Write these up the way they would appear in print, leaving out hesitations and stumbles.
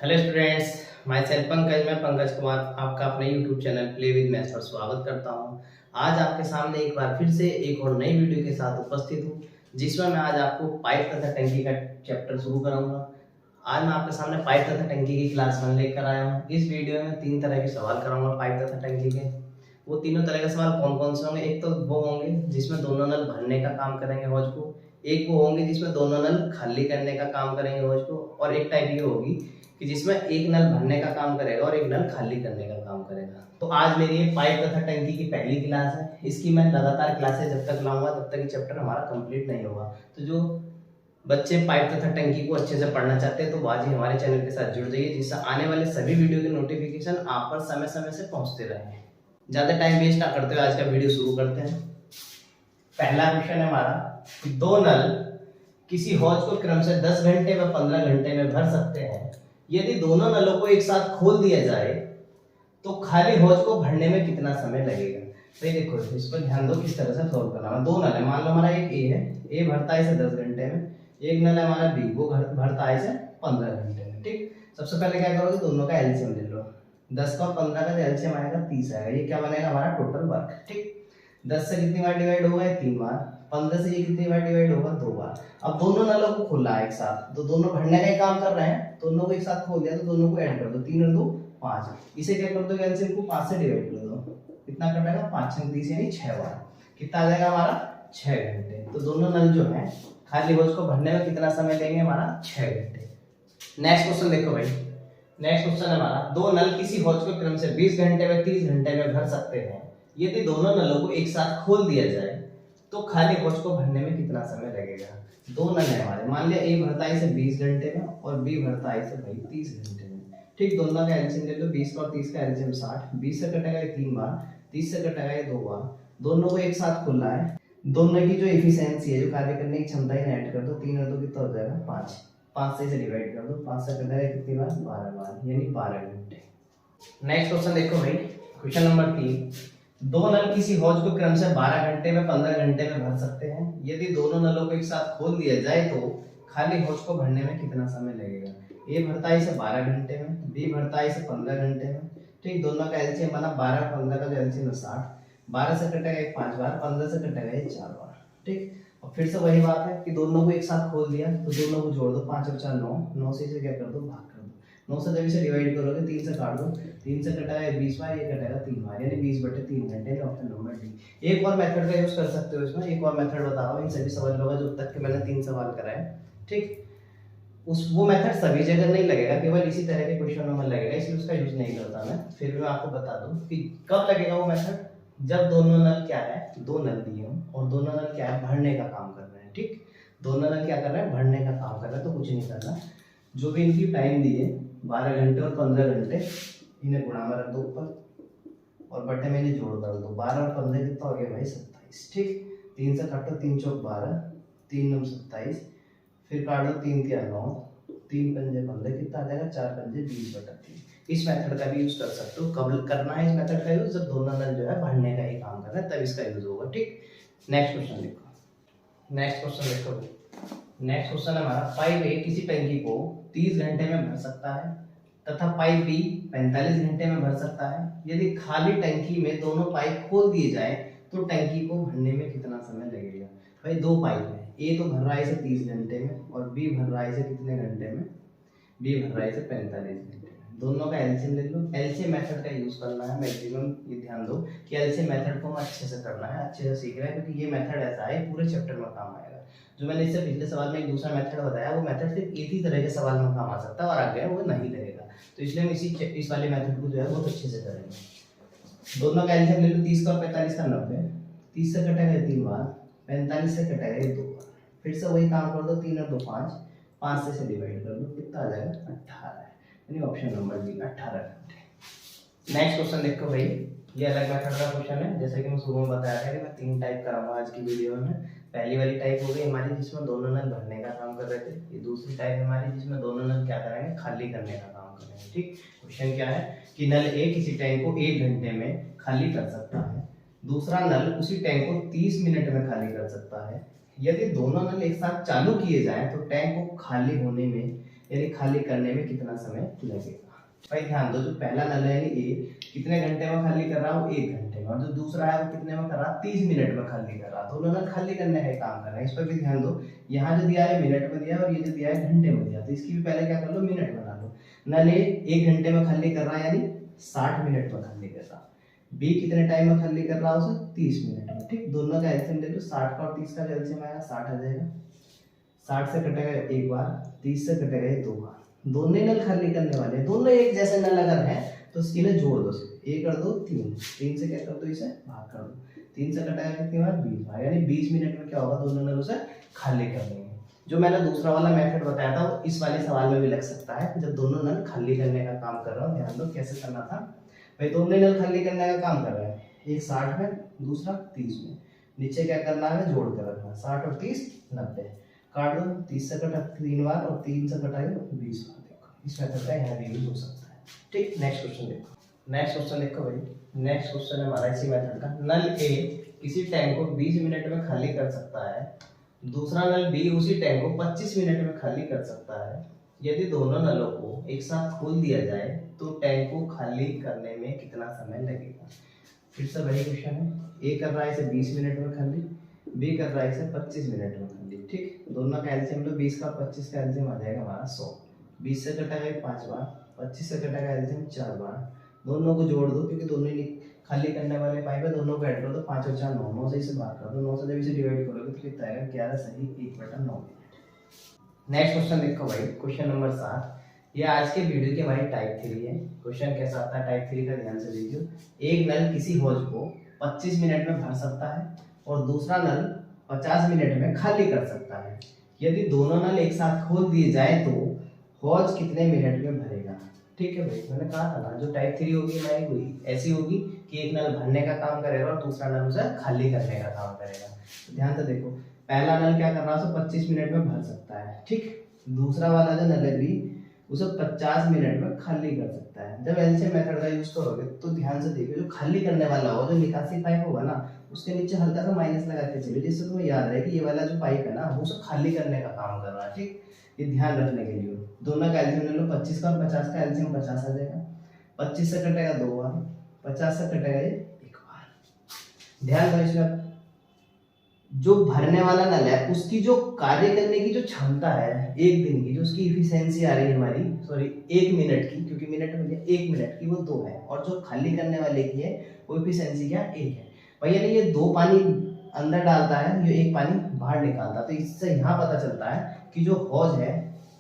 Hello students, my self Pankaj. मैं पंकज कुमार आपका अपने YouTube channel play with maths पर स्वागत करता हूं। आज आपके सामने एक बार फिर से एक और नई वीडियो के साथ उपस्थित हूं, जिसमें मैं आज आपको पाइप तथा टंकी का चैप्टर शुरू कराऊंगा। आज मैं आपके सामने पाइप तथा टंकी की क्लास 1 लेकर आया हूँ। इस वीडियो में 3 तरह के सवाल कराऊंगा पाइप तथा टंकी के। वो तीनों तरह के सवाल कौन कौन से होंगे? एक तो वो होंगे जिसमें दोनों नल भरने का काम करेंगे हौज को, एक वो होंगे जिसमें दोनों नल खाली करने का काम करेंगे हौज को, और एक टाइप ये होगी कि जिसमें एक नल भरने का काम करेगा और एक नल खाली करने का काम करेगा। तो आज मेरी ये पाइप तथा टंकी की पहली क्लास है। इसकी मैं लगातार क्लासेस जब तक लाऊंगा तब तक ये चैप्टर हमारा कंप्लीट नहीं होगा। तो जो बच्चे पाइप तथा टंकी को अच्छे से पढ़ना चाहते हैं तो आज ही हमारे चैनल के साथ जुड़ जाइए, जिससे आने वाले सभी वीडियो के नोटिफिकेशन आप पर समय समय से पहुंचते रहे। ज्यादा टाइम वेस्ट ना करते हुए आज का वीडियो शुरू करते हैं। पहला क्वेश्चन है हमारा, दो नल किसी हौज को क्रम से 10 घंटे व 15 घंटे में भर सकते हैं। यदि दोनों नलों को एक साथ खोल दिया जाए तो खाली हौज को भरने में कितना समय लगेगा? तो ये देखो, इस पर ध्यान दो किस तरह से सॉल्व करना है। दो नल है, मान लो हमारा एक ए है, ए भरता है इसे 10 घंटे में, एक नल है हमारा बी, वो भरता है इसे 15 घंटे में। ठीक, सबसे पहले क्या करोगे, दोनों का एलसीएम ले लो। 10 का और 15 का एलसीएम आएगा 30 आएगा। ये क्या बनेगा हमारा टोटल वर्क। ठीक, 10 से कितनी बार डिवाइड होगा? 3 बार। 15 से ये कितनी बार डिवाइड होगा? 2 बार। अब दोनों नलों को खोला है एक साथ, तो दोनों भरने का ही काम कर रहे हैं, दोनों को एक साथ खोल दिया तो दोनों को ऐड कर दो। 3 और 2 5। इसे क्या कर दो, एलसीएम को 5 से डिवाइड कर दो। कितना कटेगा? 5 6 30 यानी 6 बार। कितना आ जाएगा हमारा? 6 घंटे। तो दोनों नल जो है खाली हौज को भरने में कितना समय लेंगे? हमारा 6 घंटे। नेक्स्ट क्वेश्चन देखो भाई। नेक्स्ट क्वेश्चन है हमारा, दो नल किसी हौज को क्रम से 20 घंटे में 30 घंटे में भर सकते हैं। यदि दोनों नलों को एक साथ खोल दिया जाए तो खाली हौज को भरने में कितना समय लगेगा? दो नल है हमारे, मान लिया ए भरता है इसे 20 घंटे में और बी भरता है इसे भाई 30 घंटे में। ठीक, दोनों का एलसीएम ले लो, 20 का और 30 का एलसीएम 60। 20 से कटेगा ये 3 बार, 30 से कटेगा ये 2 बार। दोनों को एक साथ खोलना है, दोनों की जो एफिशिएंसी है, जो कार्य करने की क्षमता है, ऐड कर दो। 3 और 2 कितना हो जाएगा? 5। 5 से इसे डिवाइड कर दो, 5 से कटेगा कितनी बार? 12 बार, यानी 12 घंटे। नेक्स्ट क्वेश्चन देखो भाई, क्वेश्चन नंबर 3। दो नल किसी हौज को क्रम से 12 घंटे में 15 घंटे में भर सकते हैं। यदि दोनों नलों को एक साथ खोल दिया जाए तो खाली हौज को भरने में कितना समय लगेगा? ए भरता है इसे 12 घंटे में, बी भरता है इसे 15 घंटे में। ठीक, दोनों का एलसीएम बना 12 15 का जो एलसीएम है 60। 12 से कटेगा एक 5 बार, 15 से कटेगा ये 4 बार। ठीक, और फिर से वही बात है कि दोनों को एक साथ खोल दिया तो दोनों को जोड़ दो, 5 और 4 9, 9 से इसे क्या कर दो? भाग कर दो। 9 से जब इसे डिवाइड करोगे 3 से काट दो, 3 से कटेगा 20 बार, ये कटेगा 3 बार, यानी 20/3 घंटे। Option number D. एक और मेथड का यूज कर सकते हो इसमें, एक और मेथड बता रहा हूँ इन सभी सवालों का, जो तक के मैंने 3 सवाल कराए। ठीक, वो मेथड सभी जगह नहीं लगेगा, केवल इसी तरह के क्वेश्चनों में लगेगा, इसलिए उसका यूज नहीं करता मैं। फिर भी मैं आपको बता दूं कि कब लगेगा वो मेथड, जब दोनों नल क्या है, दो नल दिए हों और दोनों नल क्या है, भरने का काम कर रहे हैं। ठीक, दोनों नल क्या कर रहे हैं? भरने का काम कर रहे हैं। तो कुछ नहीं करना, जो भी इनकी टाइम दी है 12 घंटे और 15 घंटे, इन्हें गुणा में रख दो ऊपर और बटे में इन्हें जोड़ कर दो। 12 और 15 कितना हो गया भाई? 27। ठीक, 3 से काटो, 3 चौक 12, 3 9 27, फिर काट दो, 3 3 9, 3 पंजे 15, कितना आ जाएगा? 4 पंजे 20/3। इस मेथड का भी यूज कर सकते हो। कब करना है इस मेथड का यूज? जब दोनों नल जो है भरने का ही काम कर रहे हैं, तब इसका यूज होगा। ठीक, नेक्स्ट क्वेश्चन देखो। नेक्स्ट क्वेश्चन देखो, नेक्स्ट क्वेश्चन है हमारा, पाइप ए किसी टंकी को 30 घंटे में भर सकता है तथा पाइप बी 45 घंटे में भर सकता है। यदि खाली टंकी में दोनों पाइप खोल दिए जाए तो टंकी को भरने में कितना समय लगेगा? भाई दो पाइप है, ए तो भर रहा है इसे 30 घंटे में और बी भर रहा है इसे कितने घंटे में? बी भर रहा है इसे 45 घंटे में। दोनों का एलसीएम ले लो। एलसीएम मेथड का यूज करना है मैक्सिमम। ये ध्यान दो कि एलसीएम मेथड को अच्छे से करना है, अच्छे से सीखना है, क्योंकि ये मेथड ऐसा है पूरे चैप्टर में काम आएगा। जो मैंने इससे पिछले सवाल में एक दूसरा मेथड बताया, वो मेथड सिर्फ एक ही तरह के सवाल में काम आ सकता है और आगे वो नहीं लगेगा। तो इसलिए हम इस वाले मेथड को जो है बहुत अच्छे से करेंगे। दोनों का एलसीएम ले लो, 30 का 45 का 90। 30 से कटेगा 3 बार, 45 से कटेगा 2 बार। फिर से वही काम कर दो, 3 और 2 5, 5 से डिवाइड कर दो, कितना आ जाएगा? 18, यानी ऑप्शन नंबर डी 18 घंटे। नेक्स्ट क्वेश्चन देखो भाई, ये अलग मेथड का क्वेश्चन है। जैसे कि मैं शुरू में बताया था कि मैं 3 टाइप कराऊंगा आज की वीडियो में। पहली वाली टाइप हो गई हमारी जिसमें दोनों नल भरने का काम कर रहे थे। ये दूसरी टाइप हमारी जिसमें दोनों नल क्या करेंगे? खाली करने का काम करेंगे। ठीक, क्वेश्चन क्या है कि नल ए किसी टैंक को 1 घंटे में खाली कर सकता है, दूसरा नल उसी टैंक को 30 मिनट में खाली कर सकता है। यदि दोनों नल एक साथ चालू किए जाएं तो टैंक को खाली होने में यानी खाली करने में कितना समय लगेगा। भाई ध्यान दो, जो पहला नल है यानी ए कितने घंटे में खाली कर रहा है, वो 1 घंटे में, और जो दूसरा है वो कितने में कर रहा है, 30 मिनट में खाली कर रहा है। दोनों नल खाली करने का काम कर रहे हैं। इस पर भी ध्यान दो, यहाँ जो दिया है मिनट में दिया है और ये जो दिया है घंटे में दिया, तो इसकी भी पहले क्या कर लो, मिनट बना लो। नल ए 1 घंटे में खाली कर रहा है यानी 60 मिनट में खाली कर रहा है। बी कितने टाइम में खाली कर रहा है, उसे 30 मिनट में। ठीक, दोनों का एलसीएम ले लो, 60 का और 30 का एलसीएम आएगा 60 आ जाएगा। 60 से कटेगा एक बार, 30 से कटेगा ये 2 बार। दोनों ही नल खाली करने वाले हैं, दोनों एक जैसे नल अगर है तो इन्हें जोड़ दो, ए कर दो 3, 3 से क्या कर दो, इसे भाग कर दो। 3 से कटेगा कितनी बार, 20 बार, यानी 20 मिनट में क्या होगा, दोनों नल उसे खाली कर देंगे। जो मैंने दूसरा वाला मेथड बताया था वो इस वाले सवाल में भी लग सकता है, जब दोनों नल खाली करने का काम कर रहा हूँ। ध्यान दो कैसे करना था भाई, दोनों नल खाली करने का काम कर रहे हैं, एक 60 में दूसरा 30 में। नीचे क्या करना है, जोड़ कर रखना, 60 और 30 90, काट दो। 30 से कटा 3 बार और 3 से कटा 20 बार। देखो इस मेथड का यहाँ भी यूज हो सकता है। ठीक, नेक्स्ट क्वेश्चन देखो। नेक्स्ट क्वेश्चन देखो भाई, नेक्स्ट क्वेश्चन है हमारा इसी मेथड का। नल ए किसी टैंक को 20 मिनट में खाली कर सकता है, दूसरा नल बी उसी टैंक को 25 मिनट में खाली कर सकता है। यदि दोनों नलों को एक साथ खोल दिया जाए तो टैंक को खाली करने में कितना समय लगेगा। फिर से वही क्वेश्चन है, ए कर रहा है इसे 20 मिनट में खाली, बी कर रहा है इसे 25 मिनट में खाली। ठीक, दोनों का एलसीएम लो, 20 का 25 का एलसीएम आ जाएगा हमारा 100। 20 से कटेगा 5 बार, 25 से कटेगा एलसीएम 4 बार। दोनों को जोड़ दो क्योंकि दोनों ही खाली करने वाले पाइप है, दोनों को ऐड कर दो, 5 और 4 9, 9 से इसे भाग कर दो। 9 से जब इसे डिवाइड करोगे तो कितना आएगा, 11 सही 1/9 मिनट। नेक्स्ट क्वेश्चन देखो भाई, क्वेश्चन नंबर 7। ये आज के वीडियो की हमारी टाइप 3 है। क्वेश्चन कैसा आता है टाइप 3 का, ध्यान से देखियो। एक नल किसी हौज को 25 मिनट में भर सकता है और दूसरा नल 50 मिनट में खाली कर सकता है। यदि दोनों नल एक साथ खोल दिए जाए तो हौज कितने मिनट में भरेगा। ठीक है भाई, मैंने कहा था ना जो टाइप 3 होगी हमारी वही ऐसी होगी कि एक नल भरने का काम करेगा और दूसरा नल उसे खाली करने का काम करेगा। तो ध्यान से देखो, पहला नल क्या कर रहा है, 25 मिनट में भर सकता है। ठीक, दूसरा वाला जो नल है बी उसे 50 मिनट में खाली कर सकता है। जब एलसीएम मेथड का यूज करोगे तो ध्यान से देखिए, जो खाली करने वाला होगा, जो निकासी पाइप होगा ना, उसके नीचे हल्का सा माइनस लगा के चलिए, जिससे तुम्हें याद रहे कि ये वाला जो पाइप है ना वो उसे खाली करने का काम कर रहा है। ठीक, ये ध्यान रखने के लिए। दोनों का एलसीएम ले लो, 25 का और 50 का एलसीएम 50 आ जाएगा। 25 से कटेगा 2 बार, 50 से कटेगा ये 1 बार। ध्यान दो, इसमें जो भरने वाला नल है उसकी जो कार्य करने की जो क्षमता है एक दिन की, जो उसकी इफिशियंसी आ रही है हमारी, सॉरी 1 मिनट की, क्योंकि मिनट में 1 मिनट की वो 2 है, और जो खाली करने वाले की है वो इफिशियंसी क्या 1 है। भाई यानी ये 2 पानी अंदर डालता है, ये 1 पानी बाहर निकालता है। तो इससे यहाँ पता चलता है कि जो हौज है,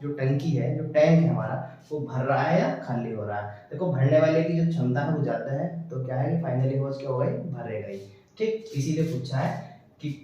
जो टंकी है, जो टैंक है हमारा, वो भर रहा है या खाली हो रहा है। देखो भरने वाले की जो क्षमता है वो ज्यादा है, तो क्या है कि फाइनली हौज क्या होगा, भरेगा ही। ठीक, इसीलिए पूछा है कि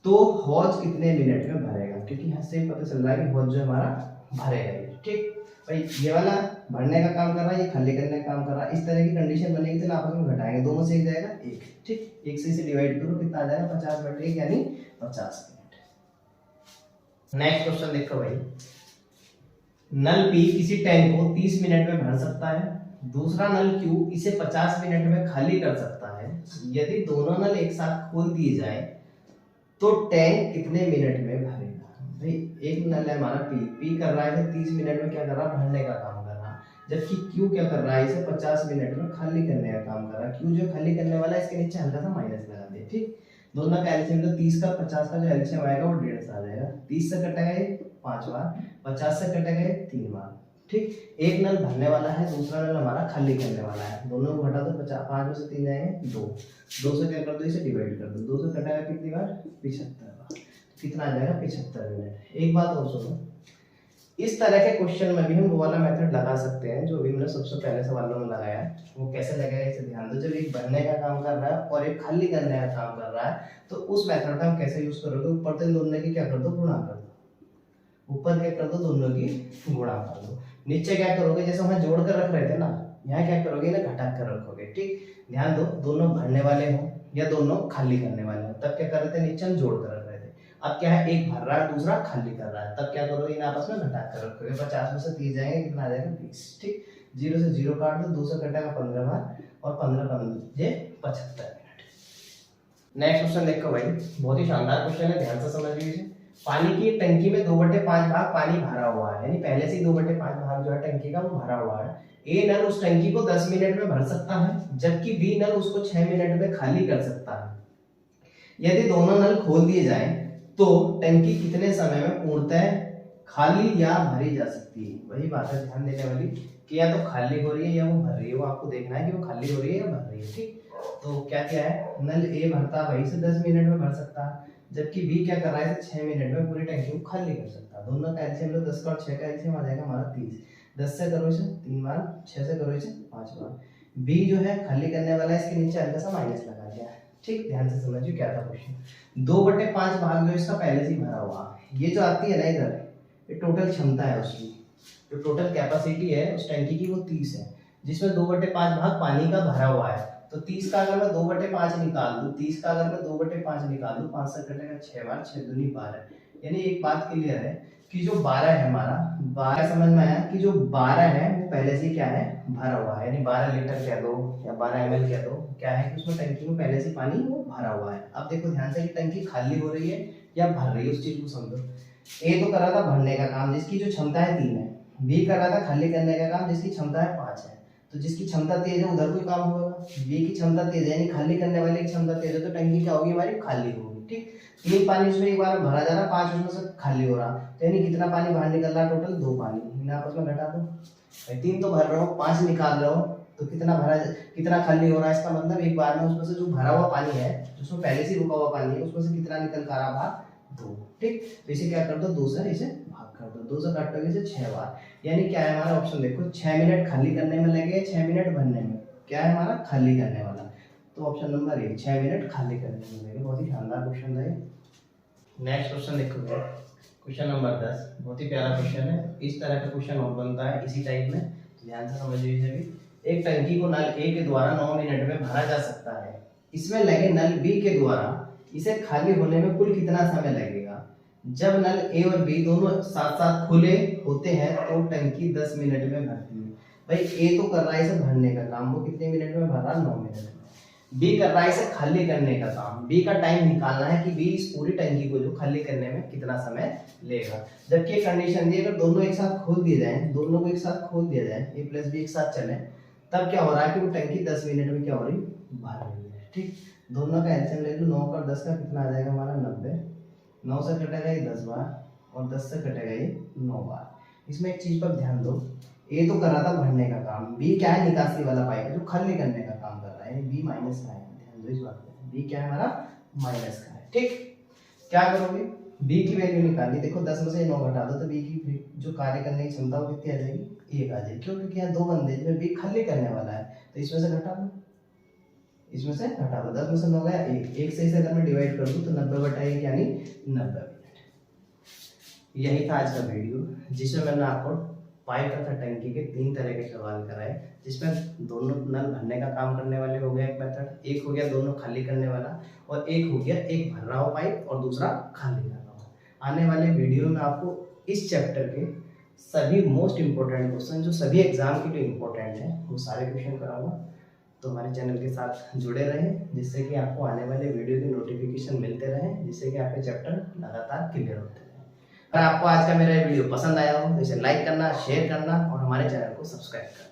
तो हौज कितने मिनट में भरेगा, क्योंकि यहाँ से पता चल रहा है कि हौज जो हमारा भरेगा ही। ठीक भाई, ये वाला भरने का काम कर रहा है, ये खाली करने का काम कर रहा है। इस तरह की कंडीशन बनेगी तो आपस में घटाएंगे, दोनों से एक जाएगा 1। ठीक, 1 से इसे डिवाइड करो, कितना आ जाएगा 50 बटे 1 यानी 50 मिनट। नेक्स्ट क्वेश्चन देखो भाई, नल पी किसी टैंक को 30 मिनट में भर सकता है, दूसरा नल क्यू इसे 50 मिनट में खाली कर सकता है। यदि दोनों नल एक साथ खोल दिए जाए तो टैंक कितने मिनट में भरेगा। भाई एक नल है हमारा पी कर रहा है 30 मिनट में क्या कर रहा है, भरने का काम कर रहा है, जबकि क्यू क्या कर रहा है, इसे 50 मिनट में खाली करने का काम कर रहा है। क्यू जो खाली करने वाला है इसके नीचे हल्का सा माइनस लगा दे। ठीक, दोनों का एलसीएम तो 30 का 50 का जो एलसीएम आएगा वो 150 आ जाएगा। 30 से कटेगा ये 5 बार, 50 से कटेगा ये 3 बार। ठीक, एक नल भरने वाला है, दूसरा नल हमारा खाली करने वाला है। दोनों को घटा दो, 5 में से 3 जाएंगे 2, 2 से क्या कर दो, इसे डिवाइड कर दो। 2 से कटेगा कितनी बार, 75 बार। कितना आ जाएगा 75 मिनट। एक बात और सुनो, इस तरह के क्वेश्चन में भी हम वो वाला मेथड लगा सकते हैं जो भी हमने सबसे पहले सवालों में लगाया है। वो कैसे लगेगा इसे ध्यान दो। जब एक भरने का काम कर रहा है और एक खाली करने का काम कर रहा है तो उस मेथड का हम कैसे यूज करोगे, ऊपर से दोनों की क्या कर दो, गुणा कर दो। ऊपर क्या कर दो, दोनों की गुणा कर दो। नीचे क्या करोगे, जैसे हम जोड़ कर रख रहे थे ना, यहाँ क्या करोगे ना, घटा कर रखोगे। ठीक, ध्यान दो, दोनों भरने वाले हो या दोनों खाली करने वाले हो, तब क्या कर रहे थे, नीचे हम जोड़ कर रख रहे थे। अब क्या है, एक भर रहा है दूसरा खाली कर रहा है, तब क्या करोगे, इन आपस में घटा कर रखोगे। 50 में से 30 जाएंगे, कितना आ जाएगा 20। ठीक, 0 से 0 काट दो, 2 से कटेगा 15 बार और 15 ये 75 मिनट। नेक्स्ट क्वेश्चन देखो भाई, बहुत ही शानदार क्वेश्चन है, ध्यान से समझ लीजिए। पानी की टंकी में 2/5 भाग पानी भरा हुआ है, यानी पहले से ही 2/5 भाग जो है टंकी का वो भरा हुआ है। ए नल उस टंकी को 10 मिनट में भर सकता है, जबकि बी नल उसको 6 मिनट में खाली कर सकता है। यदि दोनों नल खोल दिए जाएं तो टंकी कितने समय में पूर्णतः खाली या भरी जा सकती है? वही बात है ध्यान देने वाली कि या तो खाली हो रही है या वो भर रही है, वो आपको देखना है कि वो खाली हो रही है या भर रही है। ठीक, तो क्या क्या है, नल ए भरता वही से 10 मिनट में भर सकता है, जबकि बी क्या कर रहा है 6 मिनट में पूरी टंकी को खाली कर सकता है। दोनों का एलसीएम लो, 10 का और 6 का एलसीएम आ जाएगा हमारा 30। 10 से करो इसे 3 बार, 6 से करो इसे 5 बार। बी जो है खाली करने वाला है, इसके नीचे हल्का सा माइनस लगा दिया है। ठीक, ध्यान से समझिए क्या था क्वेश्चन। 2/5 भाग जो इसका पहले से ही भरा हुआ, ये जो आती है ना इधर, ये टोटल क्षमता है उसकी, जो टोटल कैपेसिटी है उस टंकी की वो 30 है, जिसमें 2/5 भाग पानी का भरा हुआ है। तो 30 का अगर मैं 2/5 निकाल दूं, 30 का अगर मैं 2/5 निकाल दूं, 5 से कटेगा 6 बार, 6 दूनी 12। यानी एक बात क्लियर है कि जो 12 है हमारा, 12 समझ में आया कि जो 12 है वो पहले से क्या है, भरा हुआ है। यानी 12 लीटर कह दो या 12 ml कह दो, क्या है कि उसमें टंकी में पहले से पानी वो भरा हुआ है। अब देखो ध्यान से कि टंकी खाली हो रही है या भर रही है, उस चीज को समझो। ए तो कर रहा था भरने का काम, जिसकी जो क्षमता है 3 है। बी कर रहा था खाली करने का काम, जिसकी क्षमता है 5 है। तो जिसकी क्षमता तेज है उधर कोई काम होगा। बी की क्षमता तेज है, यानी खाली करने वाले की क्षमता तेज है, तो टंकी क्या होगी हमारी, खाली होगी। ठीक, 3 पानी उसमें एक बार भरा जा रहा, 5 उसमें से खाली हो रहा, तो यानी कितना पानी बाहर निकल रहा है, टोटल 2 पानी। इन्हें आपस में घटा दो, 3 तो भर रहे हो, 5 निकाल रहे हो, तो कितना भरा, कितना खाली हो रहा है, इसका मतलब एक बार में उसमें से जो भरा हुआ पानी है, जिसमें पहले से रुका हुआ पानी है, उसमें से कितना निकल कर रहा बाहर, 2। ठीक, तो इसे क्या कर दो, 2 से इसे भाग कर दो, 2 से काटोगे इसे 6 बार। यानी क्या है हमारा ऑप्शन, देखो 6 मिनट खाली करने में लगे, 6 मिनट भरने में, क्या है हमारा, खाली करने वाला। तो ऑप्शन नंबर ए 6 मिनट खाली करने में लगे। बहुत ही शानदार क्वेश्चन था ये। नेक्स्ट क्वेश्चन देखो, क्वेश्चन नंबर 10, बहुत ही प्यारा क्वेश्चन है। इस तरह का क्वेश्चन और बनता है इसी टाइप में, ध्यान से समझिए इसे भी। एक टंकी को नल ए के द्वारा 9 मिनट में भरा जा सकता है, इसमें लगे नल बी के द्वारा इसे खाली होने में कुल कितना समय लगेगा? जब नल ए और बी दोनों साथ साथ खुले होते हैं तो टंकी 10 मिनट में भरती है। भाई ए तो कर रहा है इसे भरने का काम, वो कितने मिनट में भर रहा है, 9 मिनट में। बी कर रहा है इसे खाली करने का काम, बी का टाइम निकालना है कि बी इस पूरी टंकी को जो खाली करने में कितना समय लेगा। जबकि ये कंडीशन दी, अगर दोनों एक साथ खोल दिए जाए, दोनों को एक साथ खोल दिया जाए, ए प्लस बी एक साथ चले, तब क्या हो रहा है कि वो टंकी 10 मिनट में क्या हो रही, भर रही है। ठीक, दोनों का एलसीएम ले लो, 9 का 10 का कितना आ जाएगा हमारा, 90। 9 से कटेगा ये 10 बार और 10 से कटेगा ये 9 बार। इसमें एक चीज पर ध्यान दो, ए तो कर रहा था भरने का काम, बी क्या है, निकासी वाला पाइप है जो खाली करने का काम कर रहा है, बी माइनस का है। ध्यान दो इस बात पे, बी क्या है हमारा, माइनस का है। ठीक, क्या करोगे, बी की वैल्यू निकालनी, देखो 10 में से 9 घटा दो तो बी की जो कार्य करने की क्षमता वो कितनी आ जाएगी, 1 आ जाएगी। क्यों, क्योंकि यहाँ 2 बंदे जिसमें बी खाली करने वाला है, तो इसमें से घटा दो, इसमें से घटा दो, 10 में से 9 गया 1, 1 से इसे अगर मैं डिवाइड कर दूं तो 90/1 यानी 90 मिनट। यही था आज का वीडियो, जिसमें मैंने आपको पाइप तथा टंकी के 3 तरह के सवाल कराए, जिसमें दोनों नल भरने का काम करने वाले हो गया एक मेथड, एक हो गया दोनों खाली करने वाला, और एक हो गया एक भर रहा हो पाइप और दूसरा खाली कर रहा हो। आने वाले वीडियो में आपको इस चैप्टर के सभी मोस्ट इंपॉर्टेंट क्वेश्चन, जो सभी एग्जाम के लिए इंपॉर्टेंट है, वो सारे क्वेश्चन कराऊंगा। तो हमारे चैनल के साथ जुड़े रहें, जिससे कि आपको आने वाले वीडियो की नोटिफिकेशन मिलते रहें, जिससे कि आपके चैप्टर लगातार क्लियर होते रहें। अगर आपको आज का मेरा वीडियो पसंद आया हो तो इसे लाइक करना, शेयर करना और हमारे चैनल को सब्सक्राइब करना।